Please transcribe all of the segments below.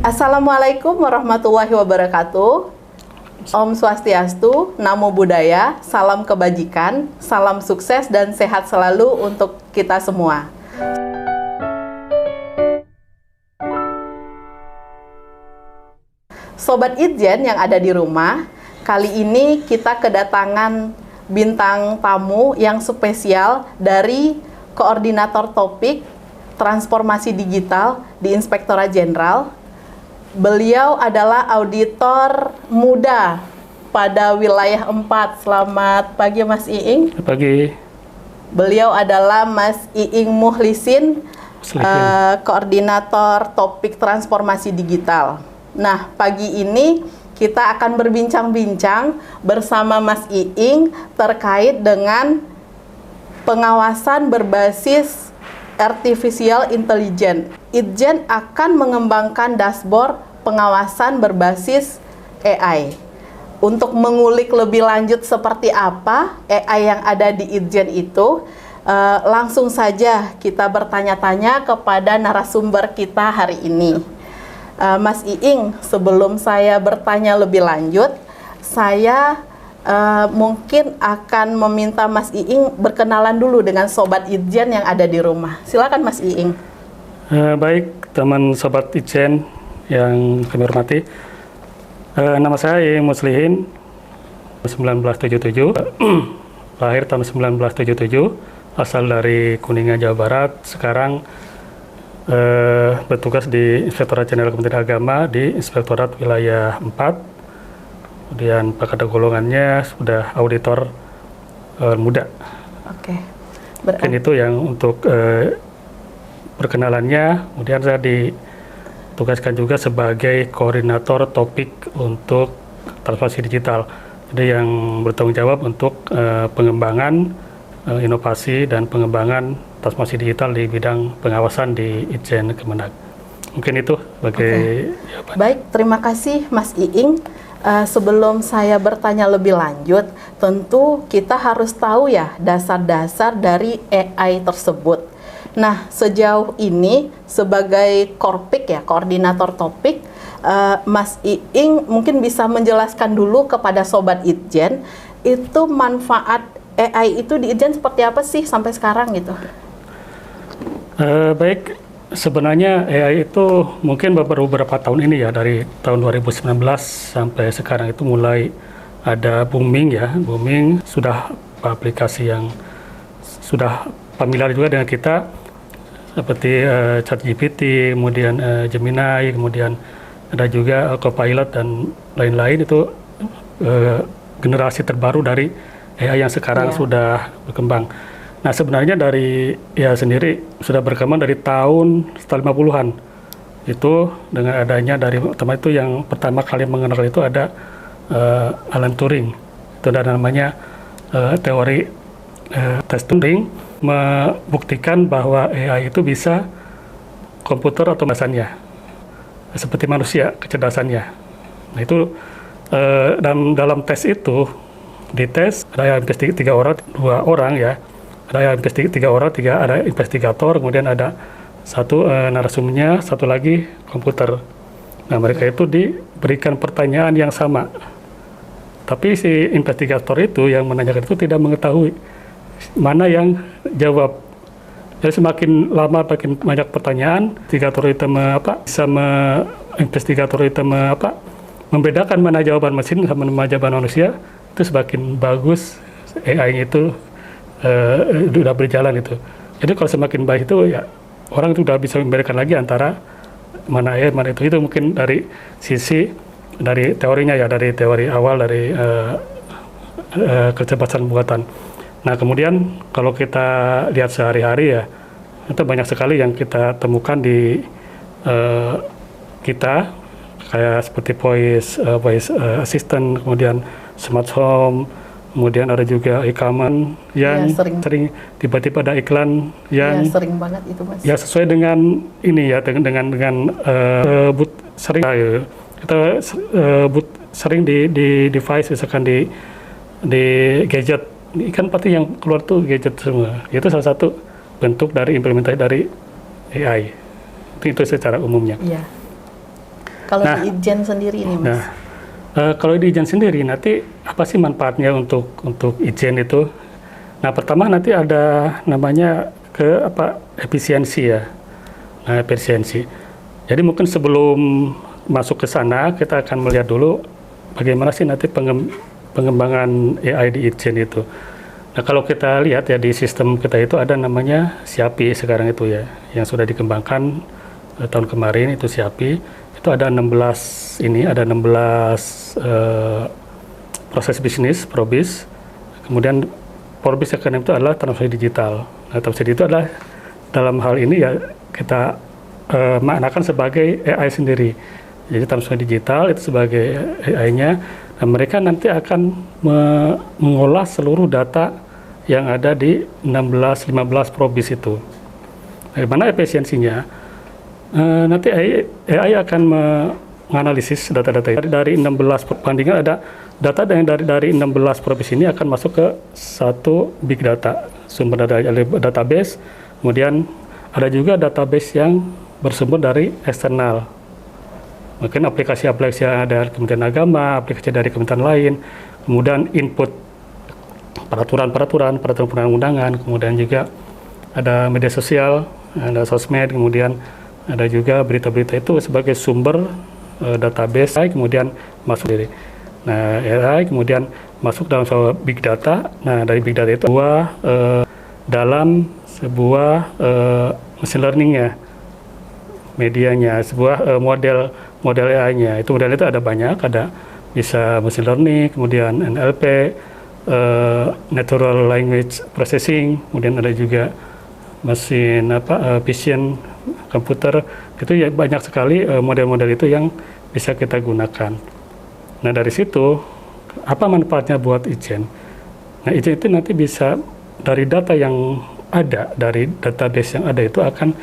Assalamualaikum warahmatullahi wabarakatuh. Om Swastiastu, Namo Buddhaya, salam kebajikan, salam sukses dan sehat selalu untuk kita semua. Sobat Itjen yang ada di rumah, kali ini kita kedatangan bintang tamu yang spesial dari Koordinator Topik Transformasi Digital di Inspektorat Jenderal. Beliau adalah auditor muda pada wilayah 4. Selamat pagi Mas Iing. Pagi. Beliau adalah Mas Iing Muhlisin, Koordinator Topik Transformasi Digital. Nah, pagi ini kita akan berbincang-bincang bersama Mas Iing terkait dengan pengawasan berbasis Artificial Intelligence. Itjen akan mengembangkan dashboard pengawasan berbasis AI. Untuk mengulik lebih lanjut seperti apa AI yang ada di Itjen itu, langsung saja kita bertanya-tanya kepada narasumber kita hari ini. Mas Iing, sebelum saya bertanya lebih lanjut, saya mungkin akan meminta Mas Iing berkenalan dulu dengan Sobat Itjen yang ada di rumah. Silakan Mas Iing. Baik, teman Sobat Itjen yang kami hormati. Nama saya Iing Muslihin, 1977, lahir tahun 1977, asal dari Kuningan, Jawa Barat. Sekarang bertugas di Inspektorat Jenderal Kementerian Agama di Inspektorat Wilayah 4. Kemudian pada golongannya sudah auditor muda. Oke. Mungkin itu yang untuk perkenalannya. Kemudian saya ditugaskan juga sebagai koordinator topik untuk transformasi digital. Jadi yang bertanggung jawab untuk pengembangan inovasi dan pengembangan transformasi digital di bidang pengawasan di Itjen Kemenag. Mungkin itu sebagai jawaban. Baik, terima kasih Mas Iing. Sebelum saya bertanya lebih lanjut, tentu kita harus tahu ya dasar-dasar dari AI tersebut. Nah, sejauh ini sebagai Korpik ya, koordinator topik, Mas Iing mungkin bisa menjelaskan dulu kepada Sobat Itjen, itu manfaat AI itu di Itjen seperti apa sih sampai sekarang gitu? Baik. Sebenarnya AI itu mungkin beberapa tahun ini ya, dari tahun 2019 sampai sekarang itu mulai ada booming, sudah aplikasi yang sudah familiar juga dengan kita seperti ChatGPT, kemudian Gemini, kemudian ada juga Copilot dan lain-lain. Itu generasi terbaru dari AI yang sekarang sudah berkembang. Nah, sebenarnya dari sendiri sudah berkembang dari tahun setelah 50-an. Itu dengan adanya dari teman itu yang pertama kali mengenal itu ada Alan Turing. Itu ada namanya teori tes Turing, membuktikan bahwa AI itu bisa komputer atau kecerdasannya seperti manusia kecerdasannya. Nah, itu dalam tes itu dites ada yang tiga orang, 2 orang ya. Ada yang tiga orang, ada investigator, kemudian ada satu narasumbernya, satu lagi komputer. Nah, mereka itu diberikan pertanyaan yang sama. Tapi si investigator itu yang menanyakan itu tidak mengetahui mana yang jawab. Jadi semakin lama makin banyak pertanyaan, investigator itu membedakan mana jawaban mesin sama jawaban manusia, itu semakin bagus AI itu sudah berjalan itu. Jadi kalau semakin baik itu ya orang itu sudah bisa membedakan lagi antara mana AI mana itu. Itu mungkin dari sisi dari teorinya ya, dari teori awal dari kecerdasan buatan. Nah, kemudian kalau kita lihat sehari-hari ya, itu banyak sekali yang kita temukan di kita, kayak seperti voice assistant, kemudian smart home, kemudian ada juga e-commerce yang sering tiba-tiba ada iklan yang sering banget itu Mas. Ya sesuai dengan ini ya, dengan sering kita sering di device, misalkan di gadget, kan pasti yang keluar tuh gadget semua. Itu salah satu bentuk dari implementasi dari AI. Itu secara umumnya. Iya. Kalau Nah, di Itjen sendiri ini, Mas? Nah, kalau di Itjen sendiri nanti apa sih manfaatnya untuk Itjen itu? Nah, pertama nanti ada namanya efisiensi ya. Nah, efisiensi. Jadi mungkin sebelum masuk ke sana kita akan melihat dulu bagaimana sih nanti pengembangan AI di Itjen itu. Nah, kalau kita lihat ya di sistem kita itu ada namanya Siapi sekarang itu ya, yang sudah dikembangkan tahun kemarin itu Siapi. Itu ada 16 proses bisnis, Probis. Kemudian Probis yang keenam itu adalah transformasi digital. Nah, transformasi itu adalah dalam hal ini ya kita maknakan sebagai AI sendiri. Jadi transformasi digital itu sebagai AI-nya. Dan mereka nanti akan mengolah seluruh data yang ada di 16-15 Probis itu. Bagaimana efisiensinya? Nanti AI akan menganalisis data-data itu. Dari 16 perbandingan ada data yang dari 16 provinsi ini akan masuk ke satu big data, sumber data database. Kemudian ada juga database yang bersumber dari eksternal. Mungkin aplikasi-aplikasi yang ada Kementerian Agama, aplikasi dari kementerian lain, kemudian input peraturan perundang-undangan, kemudian juga ada media sosial, ada sosmed, kemudian ada juga berita-berita itu sebagai sumber database, kemudian masuk dari AI, kemudian masuk dalam sebuah big data. Nah, dari big data itu dalam sebuah machine learning ya, medianya, sebuah model AI-nya. Itu model itu ada banyak, ada bisa machine learning, kemudian NLP, natural language processing, kemudian ada juga mesin vision komputer. Itu ya banyak sekali model-model itu yang bisa kita gunakan. Nah, dari situ apa manfaatnya buat Itjen? Nah, Itjen itu nanti bisa dari data yang ada, dari database yang ada itu akan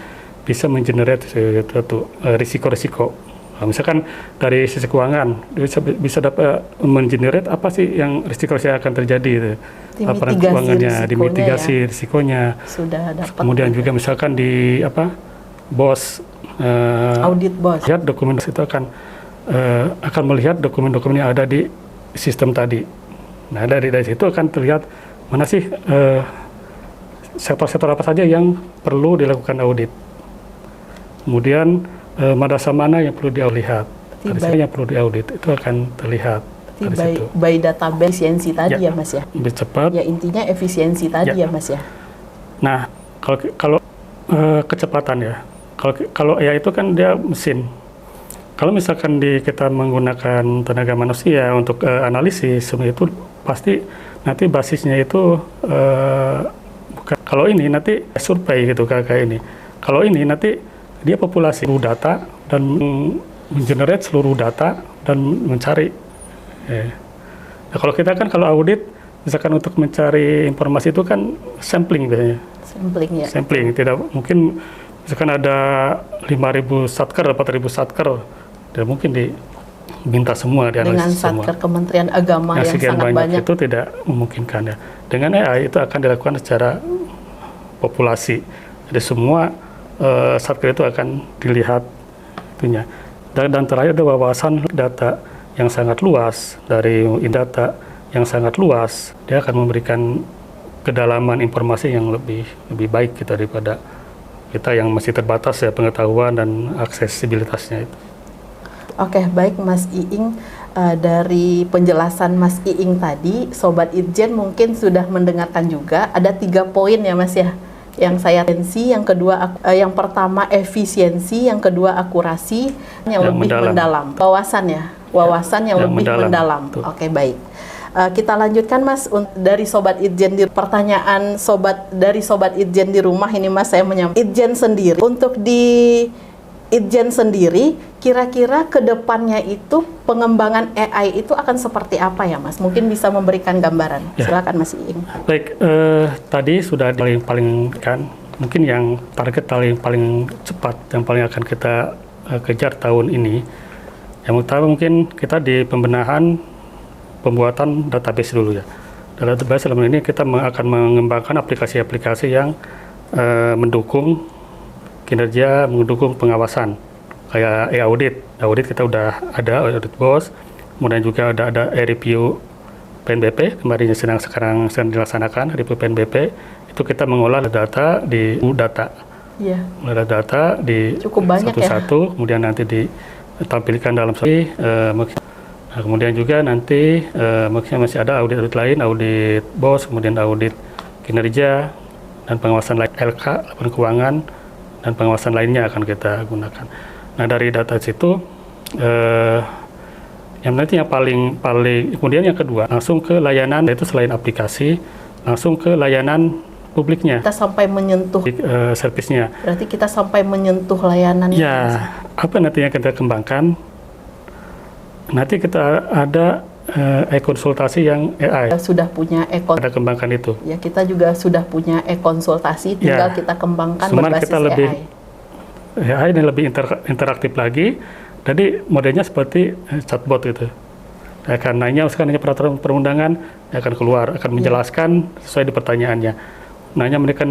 bisa mengenerate suatu risiko-risiko. Misalkan dari sisi keuangan bisa dapat mengenerate apa sih yang risiko yang akan terjadi itu. Laporan keuangannya, dimitigasi risikonya. Sudah dapat. Kemudian juga misalkan di BOS, audit BOS. Lihat dokumen itu akan melihat dokumen-dokumen yang ada di sistem tadi. Nah, dari situ akan terlihat mana sih sektor-sektor apa saja yang perlu dilakukan audit. Kemudian madrasah mana yang perlu dilihat, yang perlu diaudit itu akan terlihat dari situ. By database efisiensi tadi ya Mas ya. Lebih cepat. Ya intinya efisiensi tadi ya Mas ya. Nah, kalau kecepatan ya. Kalau AI itu kan dia mesin. Kalau misalkan kita menggunakan tenaga manusia untuk analisis, semua itu pasti nanti basisnya itu bukan. Kalau ini nanti survei gitu kayak ini. Kalau ini nanti dia populasi seluruh data dan mengenerate seluruh data dan mencari. Nah, kalau kita kan kalau audit, misalkan untuk mencari informasi itu kan sampling biasanya. Sampling ya. Sampling, tidak mungkin misalkan ada 5.000 satker, 4.000 satker, tidak mungkin diminta semua, dianalisis semua. Dengan satker Kementerian Agama yang sangat banyak itu tidak memungkinkan ya. Dengan AI itu akan dilakukan secara populasi. Jadi semua satker itu akan dilihat itunya. Dan terakhir ada wawasan data yang sangat luas, dari data yang sangat luas, dia akan memberikan kedalaman informasi yang lebih baik kita daripada kita yang masih terbatas ya pengetahuan dan aksesibilitasnya itu. Oke, baik Mas Iing, dari penjelasan Mas Iing tadi, Sobat Itjen mungkin sudah mendengarkan juga ada 3 poin ya Mas ya, yang saya atensi, yang kedua, yang pertama efisiensi, yang kedua akurasi, yang lebih mendalam. Wawasan yang lebih mendalam. Oke, baik. Kita lanjutkan Mas, dari Sobat Itjen pertanyaan dari Sobat Itjen di rumah ini Mas, saya menyampaikan Itjen sendiri. Untuk di Itjen sendiri, kira-kira ke depannya itu pengembangan AI itu akan seperti apa ya Mas? Mungkin bisa memberikan gambaran. Ya. Silakan Mas Iing. Baik, tadi sudah paling kan, mungkin yang target paling cepat, yang paling akan kita kejar tahun ini. Yang utama mungkin kita di pembuatan database dulu ya. Database dalam ini kita akan mengembangkan aplikasi-aplikasi yang mendukung kinerja, mendukung pengawasan. kayak e-audit. Audit kita udah ada audit bos, kemudian juga ada e-review PNBP kemarin sekarang dilaksanakan review PNBP. Itu kita mengolah data di data. Iya. Mengolah data di Cukup banyak satu-satu, kemudian nanti ditampilkan dalam nah, kemudian juga nanti mungkin masih ada audit lain, audit bos, kemudian audit kinerja dan pengawasan lain LK, laporan keuangan dan pengawasan lainnya akan kita gunakan. Nah, dari data situ yang nanti yang paling kemudian yang kedua langsung ke layanan, yaitu selain aplikasi langsung ke layanan publiknya. Kita sampai menyentuh servisnya. Berarti kita sampai menyentuh layanan. Ya, apa nanti yang kita kembangkan? Nanti kita ada e-konsultasi yang AI. Sudah punya Ada kembangkan itu. Ya, kita juga sudah punya e-konsultasi, tinggal kita kembangkan berbasis kita lebih, AI. AI ini lebih interaktif lagi. Jadi modelnya seperti chatbot gitu. Akan nanya peraturan perundangan, akan keluar, akan menjelaskan sesuai di pertanyaannya. Nanya mereka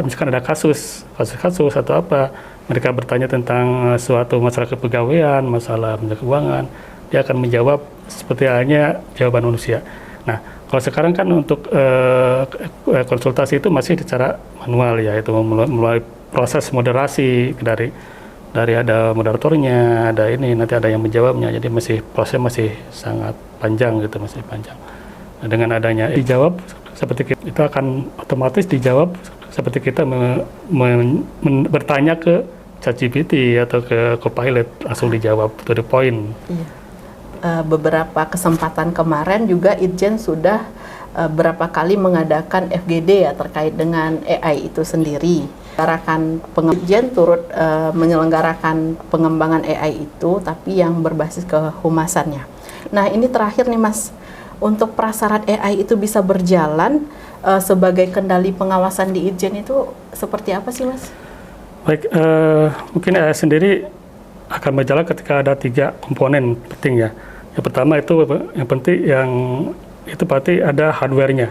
misalkan ada kasus atau apa, mereka bertanya tentang suatu masalah kepegawaian, masalah keuangan, dia akan menjawab seperti halnya jawaban manusia. Nah, kalau sekarang kan untuk konsultasi itu masih secara manual ya, itu melalui proses moderasi dari ada moderatornya, ada ini, nanti ada yang menjawabnya, jadi prosesnya masih sangat panjang gitu, masih panjang. Nah, dengan adanya dijawab seperti itu akan otomatis dijawab seperti kita bertanya ke ChatGPT atau ke Copilot, langsung dijawab to the point. Iya. Beberapa kesempatan kemarin juga Itjen sudah berapa kali mengadakan FGD ya terkait dengan AI itu sendiri. Itjen turut menyelenggarakan pengembangan AI itu, tapi yang berbasis kehumasannya. Nah, ini terakhir nih Mas, untuk prasyarat AI itu bisa berjalan sebagai kendali pengawasan di Itjen itu seperti apa sih Mas? Baik, mungkin AI sendiri akan berjalan ketika ada 3 komponen penting ya. Yang pertama itu yang penting, yang itu pasti ada hardware-nya.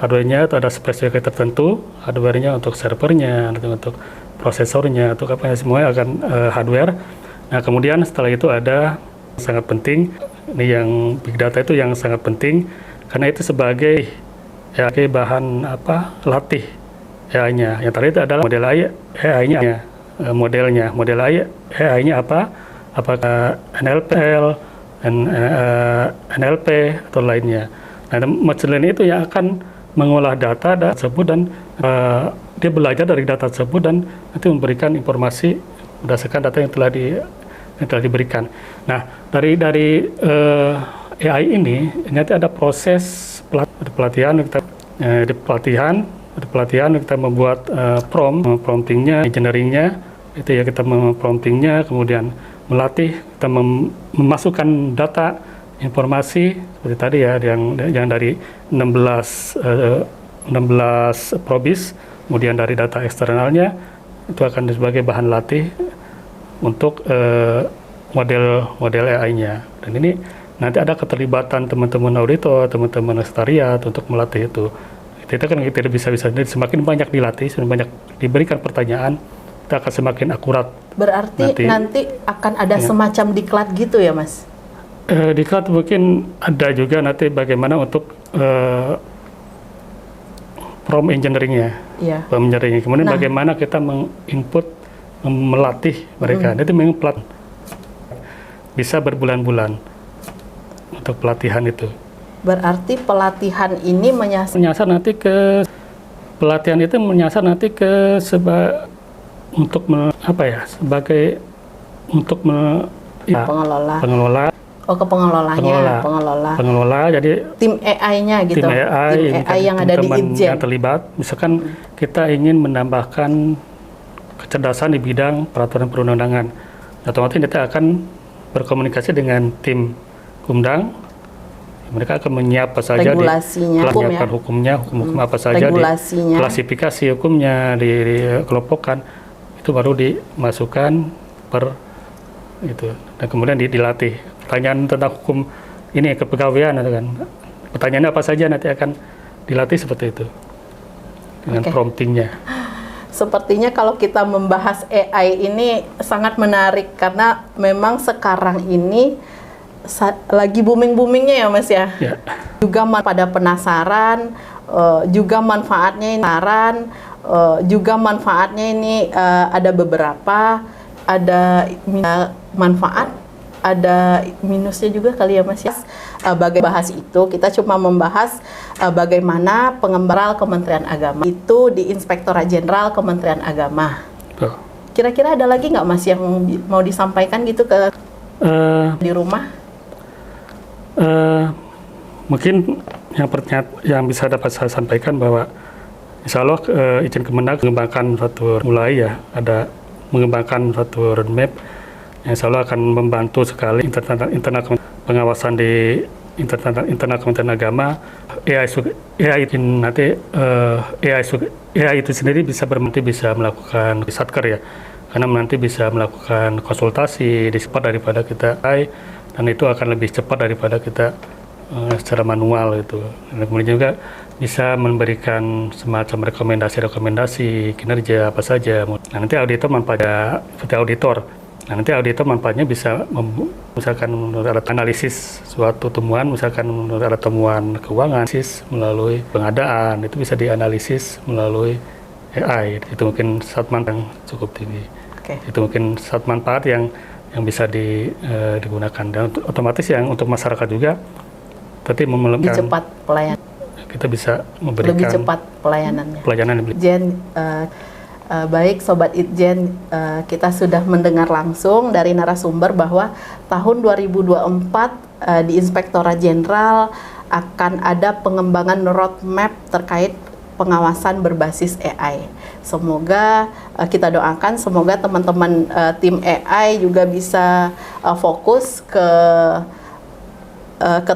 Hardware-nya itu ada spesifikasi tertentu, hardware-nya untuk servernya, untuk prosesornya, untuk apa ya, semuanya akan hardware. Nah, kemudian setelah itu ada sangat penting, ini yang big data itu yang sangat penting, karena itu sebagai bahan latih AI-nya. Yang tadi itu adalah model AI-nya, model AI-nya apakah NLP atau lainnya. Nah, machine learning itu yang akan mengolah data tersebut dan dia belajar dari data tersebut dan nanti memberikan informasi berdasarkan data yang telah diberikan. Nah, dari AI ini nanti ada proses pelatihan kita membuat promptingnya, engineeringnya, itu ya kita mempromptingnya, kemudian melatih, kita memasukkan data informasi seperti tadi ya, yang dari 16 probis, kemudian dari data eksternalnya itu akan sebagai bahan latih untuk model AI-nya. Dan ini nanti ada keterlibatan teman-teman auditor, teman-teman sekretariat untuk melatih itu. Kita kan tidak bisa semakin banyak dilatih, semakin banyak diberikan pertanyaan, kita akan semakin akurat. Berarti nanti akan ada semacam diklat gitu ya Mas? Diklat mungkin ada juga nanti bagaimana untuk prompt engineering-nya. Iya. Kemudian bagaimana kita menginput, melatih mereka. Nanti memang bisa berbulan-bulan untuk pelatihan itu. Berarti pelatihan ini menyasar nanti ke pengelola. Oh, ke pengelolanya. Pengelola, jadi tim AI-nya gitu. Tim AI yang ada di Itjen. Yang terlibat, misalkan kita ingin menambahkan kecerdasan di bidang peraturan perundang-undangan. Otomatis kita akan berkomunikasi dengan tim Kumdang. Mereka akan menyiapkan saja menyiapkan hukumnya, hukum apa saja, klasifikasi hukumnya, dikelompokkan, itu baru dimasukkan itu, dan kemudian dilatih. Pertanyaan tentang hukum ini kepegawaian, kan? Pertanyaannya apa saja nanti akan dilatih seperti itu dengan promptingnya. Sepertinya kalau kita membahas AI ini sangat menarik karena memang sekarang ini lagi booming-boomingnya ya Mas ya. Ya. Juga pada penasaran, juga manfaatnya ini juga manfaatnya ini ada beberapa, ada manfaat, ada minusnya juga kali ya Mas ya. Bagaimana bahas itu, kita cuma membahas bagaimana pengembangan Kementerian Agama itu di Inspektorat Jenderal Kementerian Agama. Kira-kira ada lagi nggak Mas yang mau disampaikan gitu ke di rumah? Mungkin yang bisa dapat saya sampaikan bahwa Insya Allah izin Kemenag mengembangkan satu roadmap yang insya Allah akan membantu sekali internal pengawasan di internal Kementerian Agama. AI itu sendiri bisa melakukan satker ya, karena nanti bisa melakukan konsultasi di cepat daripada kita AI, dan itu akan lebih cepat daripada kita secara manual itu. Dan kemudian juga bisa memberikan semacam rekomendasi kinerja apa saja. Nah, nanti auditor manfaatnya seperti auditor. Nah, nanti auditor manfaatnya bisa misalkan ada analisis suatu temuan, misalkan ada temuan keuangan, melalui pengadaan, itu bisa dianalisis melalui AI. Itu mungkin satu manfaat yang cukup tinggi. Okay. Itu mungkin satu manfaat yang bisa digunakan. Dan otomatis yang untuk masyarakat juga tadi lebih cepat pelayanan. Kita bisa memberikan lebih cepat pelayanannya. Pelayanan baik Sobat Itjen, kita sudah mendengar langsung dari narasumber bahwa tahun 2024 di Inspektorat Jenderal akan ada pengembangan roadmap terkait pengawasan berbasis AI. Semoga kita doakan, semoga teman-teman tim AI juga bisa fokus ke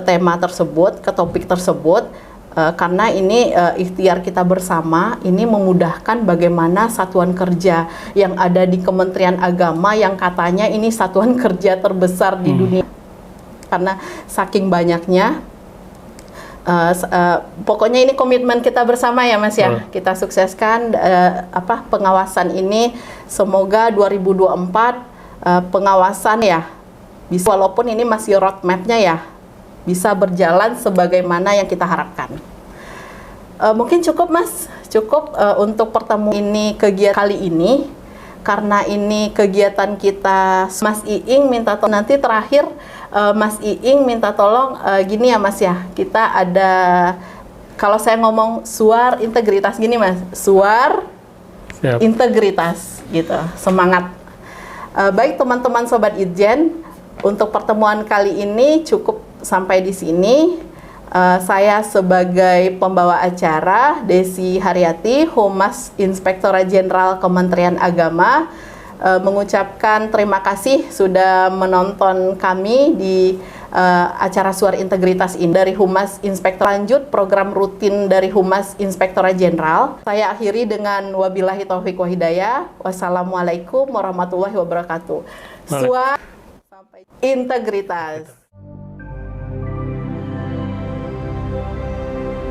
tema tersebut, ke topik tersebut. Karena ini ikhtiar kita bersama, ini memudahkan bagaimana satuan kerja yang ada di Kementerian Agama yang katanya ini satuan kerja terbesar di dunia. Karena saking banyaknya, pokoknya ini komitmen kita bersama ya Mas ya. Kita sukseskan pengawasan ini. Semoga 2024 pengawasan ya, bisa, walaupun ini masih roadmap-nya ya, bisa berjalan sebagaimana yang kita harapkan. Mungkin cukup Mas, untuk pertemuan ini, kegiatan kali ini, karena ini kegiatan kita. Mas Iing minta tolong, nanti terakhir Mas Iing minta tolong gini ya Mas ya, kita ada, kalau saya ngomong suar integritas gini Mas, suar Siap. Integritas gitu, semangat. Baik teman-teman Sobat Itjen, untuk pertemuan kali ini cukup sampai di sini. Saya sebagai pembawa acara, Desi Haryati, Humas Inspektorat Jenderal Kementerian Agama, mengucapkan terima kasih sudah menonton kami di acara Suara Integritas ini dari Humas Inspektor. Lanjut program rutin dari Humas Inspektorat Jenderal. Saya akhiri dengan wabillahi taufiq wa hidayah. Wassalamualaikum warahmatullahi wabarakatuh. Suara sampai integritas.